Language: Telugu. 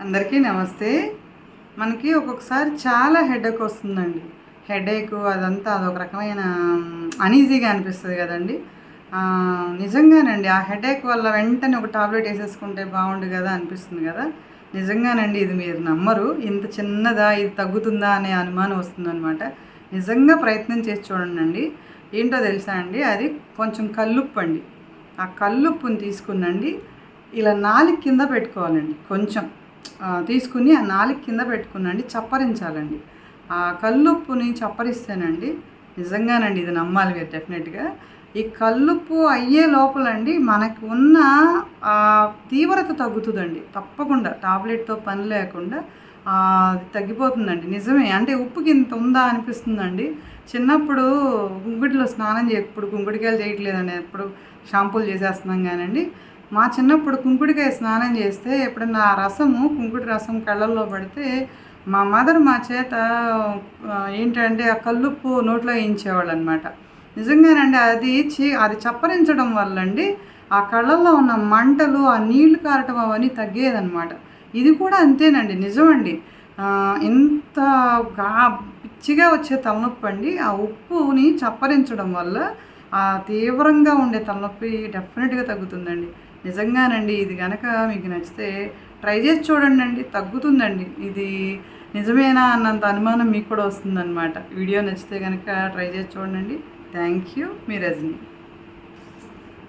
అందరికీ నమస్తే. మనకి ఒక్కొక్కసారి చాలా హెడేక్ వస్తుందండి. హెడేకు అదంతా అదొక రకమైన అనీజీగా అనిపిస్తది గదండీ! నిజంగానండి. ఆ హెడేక్ వల్ల వెంటనే ఒక టాబ్లెట్ ఏసేసుకుంటే బావుండు గదా! అనిపిస్తుంది గదా! నిజంగానండి. ఇది మీరు నమ్మరు. ఇంత చిన్నదా ఇది తగ్గుతుందా అనే అనుమానం వస్తుందనమాట. నిజంగా ప్రయత్నం చేసి చూడండండి. ఏంటో తెలుసా అండి? అది కొంచెం కల్లుప్పండి. ఆ కల్లుప్పుని తీసుకునండి ఇలా నాలుక కింద పెట్టుకోవాలండి కొంచెం. తీసుకుని ఆ నాలుక కింద పెట్టుకునండి చప్పరించాలండి. ఆ కల్లుప్పుని చప్పరిస్తేనండి నిజంగానండి ఇది నమ్మాలి మీరు డెఫినెట్‌గా. ఈ కల్లుప్పు అయ్యే లోపలండి మనకు ఉన్న తీవ్రత తగ్గుతుందండి. తప్పకుండా టాబ్లెట్‌తో పని లేకుండా తగ్గిపోతుందండి. నిజమే. అంటే ఉప్పుకి ఇంత ఉందా అనిపిస్తుందండి. చిన్నప్పుడు కుంకుడులో స్నానం ఇప్పుడు కుంకుడుకాయలు చేయట్లేదండి. ఎప్పుడు షాంపూలు చేసేస్తున్నాం గానండి. మా చిన్నప్పుడు కుంకుడుకాయ స్నానం చేస్తే ఎప్పుడన్నా ఆ రసము కుంకుడు రసం కళ్ళల్లో పడితే మా మదర్ మా చేత ఏంటంటే ఆ కల్లుప్పు నోట్లో వేయించేవాళ్ళనమాట. నిజంగానండి అది చప్పరించడం వల్లండి ఆ కళ్ళల్లో ఉన్న మంటలు, ఆ నీళ్లు కారటం అవన్నీ తగ్గేదనమాట. ఇది కూడా అంతేనండి. నిజమండి. ఎంత గా పిచ్చిగా వచ్చే తలనొప్పండి ఆ ఉప్పుని చప్పరించడం వల్ల తీవ్రంగా ఉండే తలనొప్పి డెఫినెట్‌గా తగ్గుతుందండి. నిజంగానండి. ఇది గనక మీకు నచ్చితే ట్రై చేసి చూడండండి. తగ్గుతుందండి. ఇది నిజమేనా అన్నంత అనుమానం మీకు కూడా వస్తుందనమాట. వీడియో నచ్చితే గనక ట్రై చేసి చూడండి. Thank you. మీ రజని.